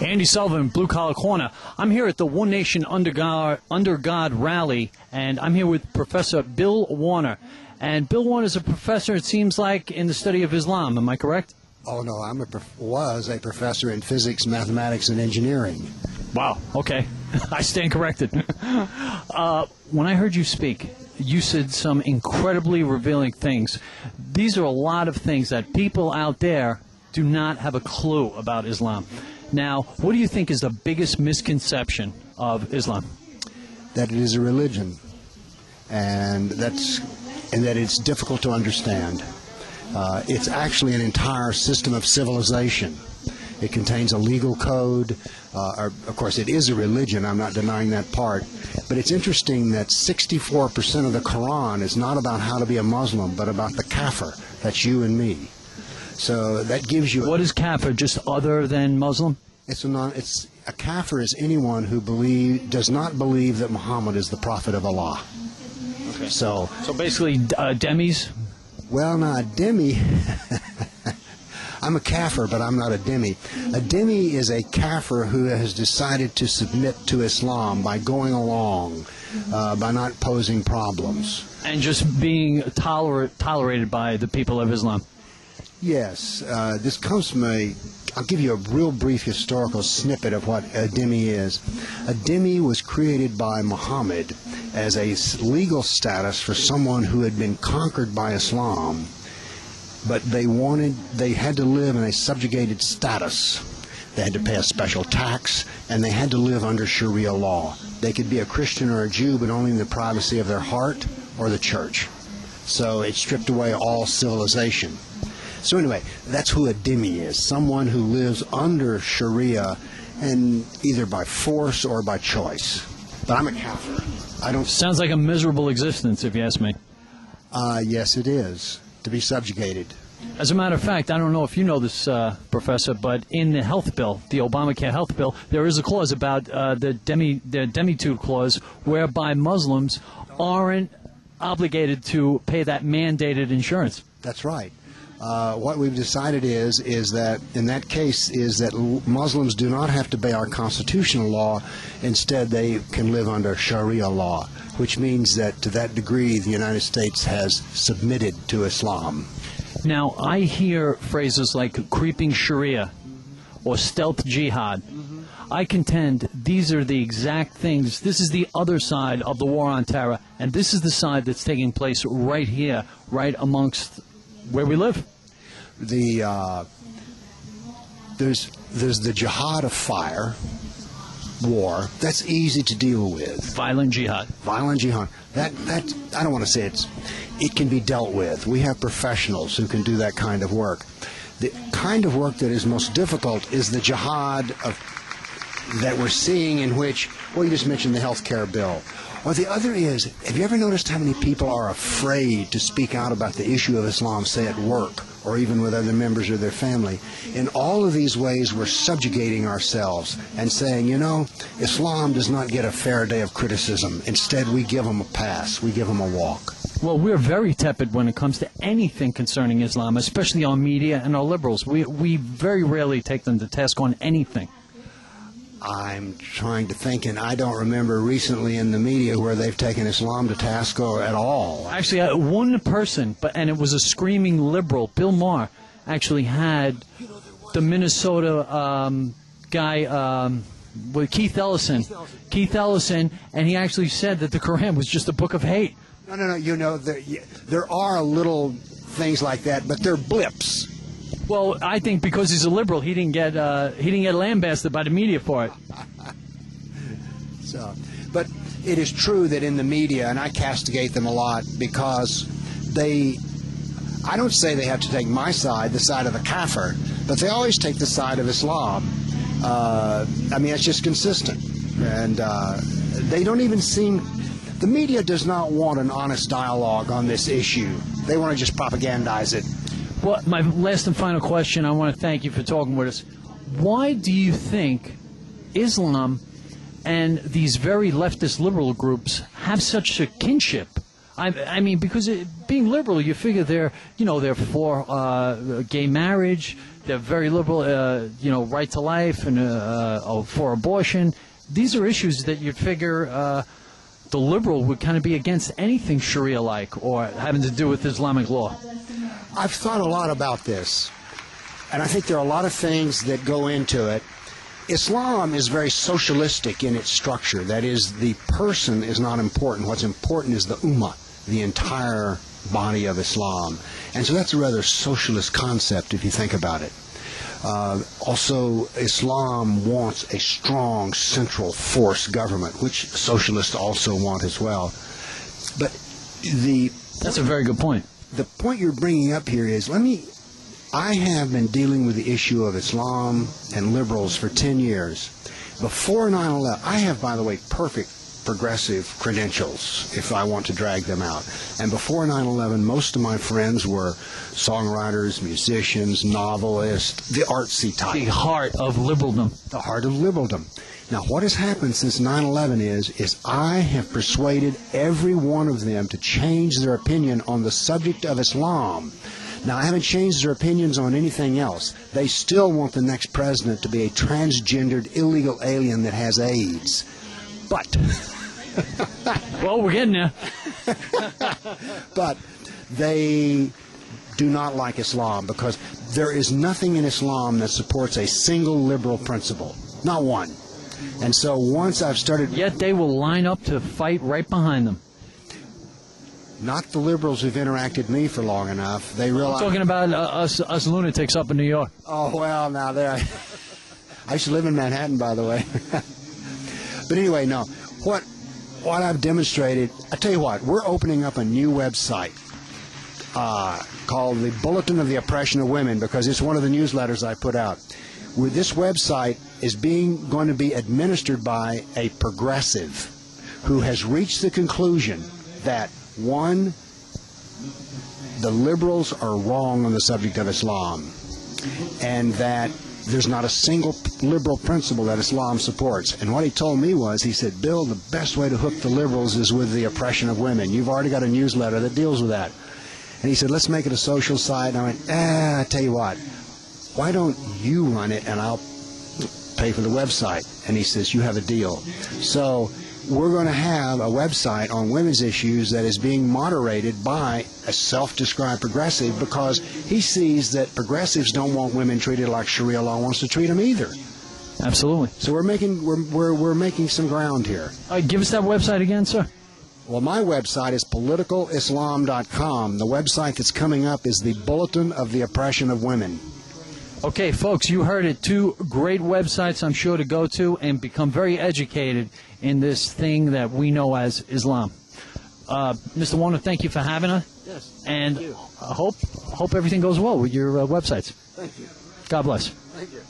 Andy Sullivan, Blue Collar Corner. I'm here at the One Nation Under God rally, and I'm here with Professor Bill Warner. And Bill Warner is a professor, it seems like, in the study of Islam. Am I correct? Oh, no, I was a professor in physics, mathematics, and engineering. Wow, okay. I stand corrected. When I heard you speak, you said some incredibly revealing things. These are a lot of things that people out there do not have a clue about Islam. Now, what do you think is the biggest misconception of Islam? That it is a religion, and that it's difficult to understand. It's actually an entire system of civilization. It contains a legal code. Of course, it is a religion. I'm not denying that part. But it's interesting that 64% of the Quran is not about how to be a Muslim, but about the kafir. That's you and me. So that gives you... What is kafir, just other than Muslim? A kafir is anyone who does not believe that Muhammad is the prophet of Allah. Okay. So basically demis? Well, now, a demi... I'm a kafir, but I'm not a demi. A demi is a kafir who has decided to submit to Islam by going along, by not posing problems. And just being tolerated by the people of Islam. Yes. This comes from I'll give you a real brief historical snippet of what a dhimmi is. A dhimmi was created by Muhammad as a legal status for someone who had been conquered by Islam, but they had to live in a subjugated status. They had to pay a special tax, and they had to live under Sharia law. They could be a Christian or a Jew, but only in the privacy of their heart or the church. So it stripped away all civilization. So anyway, that's who a dhimmi is, someone who lives under Sharia, and either by force or by choice. But I'm a kafir. Sounds like a miserable existence, if you ask me. Yes, it is, to be subjugated. As a matter of fact, I don't know if you know this, Professor, but in the health bill, the Obamacare health bill, there is a clause about the demitude clause, whereby Muslims aren't obligated to pay that mandated insurance. That's right. What we've decided is that in that case is that Muslims do not have to obey our constitutional law. Instead, they can live under Sharia law, which means that to that degree the United States has submitted to Islam. Now, I hear phrases like creeping Sharia or stealth jihad. I contend these are the exact things. This is the other side of the war on terror, and this is the side that's taking place right here, right amongst where we live. There's the jihad of fire, war. That's easy to deal with. Violent jihad. Violent jihad. That I don't want to say it can be dealt with. We have professionals who can do that kind of work. The kind of work that is most difficult is the jihad that we're seeing, in which, well, you just mentioned the health care bill. Or the other is, have you ever noticed how many people are afraid to speak out about the issue of Islam, say at work, or even with other members of their family? In all of these ways, we're subjugating ourselves and saying, you know, Islam does not get a fair day of criticism. Instead, we give them a pass. We give them a walk. Well, we're very tepid when it comes to anything concerning Islam, especially our media and our liberals. We very rarely take them to task on anything. I'm trying to think, and I don't remember recently in the media where they've taken Islam to task or at all. Actually, one person, and it was a screaming liberal, Bill Maher, actually had the Minnesota guy, with Keith Ellison, and he actually said that the Quran was just a book of hate. No. You know, there are little things like that, but they're blips. Well, I think because he's a liberal, he didn't get lambasted by the media for it. But it is true that in the media, and I castigate them a lot because I don't say they have to take my side, the side of the kafir, but they always take the side of Islam. I mean, it's just consistent. And they don't even seem... The media does not want an honest dialogue on this issue. They want to just propagandize it. Well, my last and final question, I want to thank you for talking with us. Why do you think Islam and these very leftist liberal groups have such a kinship? I mean, because being liberal, you figure they're for gay marriage, they're very liberal, right to life, and for abortion. These are issues that you'd figure the liberal would kind of be against anything Sharia-like or having to do with Islamic law. I've thought a lot about this, and I think there are a lot of things that go into it. Islam is very socialistic in its structure. That is, the person is not important. What's important is the ummah, the entire body of Islam. And so that's a rather socialist concept if you think about it. Also, Islam wants a strong central force government, which socialists also want as well. But that's a very good point. The point you're bringing up here is, I have been dealing with the issue of Islam and liberals for 10 years. Before 9/11, I have, by the way, perfect progressive credentials if I want to drag them out. And before 9/11, most of my friends were songwriters, musicians, novelists, the artsy type. The heart of liberaldom. The heart of liberaldom. Now, what has happened since 9/11 is I have persuaded every one of them to change their opinion on the subject of Islam. Now, I haven't changed their opinions on anything else. They still want the next president to be a transgendered illegal alien that has AIDS. But well, we're getting there. But they do not like Islam because there is nothing in Islam that supports a single liberal principle. Not one. And so once I've started... Yet they will line up to fight right behind them. Not the liberals who've interacted with me for long enough. They realize... I'm talking about us lunatics up in New York. Oh, well, now there... I used to live in Manhattan, by the way. But anyway, no. What I've demonstrated... I tell you what, we're opening up a new website called the Bulletin of the Oppression of Women, because it's one of the newsletters I put out. Where this website is going to be administered by a progressive who has reached the conclusion that, one, the liberals are wrong on the subject of Islam, and that there's not a single liberal principle that Islam supports. And what he told me was, he said, Bill, the best way to hook the liberals is with the oppression of women. You've already got a newsletter that deals with that. And he said, let's make it a social site. And I went, I tell you what, why don't you run it and I'll pay for the website? And he says, you have a deal. So we're going to have a website on women's issues that is being moderated by a self-described progressive, because he sees that progressives don't want women treated like Sharia law wants to treat them either. Absolutely. So we're making some ground here. Give us that website again, sir. Well, my website is politicalislam.com. The website that's coming up is the Bulletin of the Oppression of Women. Okay, folks, you heard it. 2 great websites, I'm sure, to go to and become very educated in this thing that we know as Islam. Mr. Warner, thank you for having us. Yes. And thank you. I hope everything goes well with your websites. Thank you. God bless. Thank you.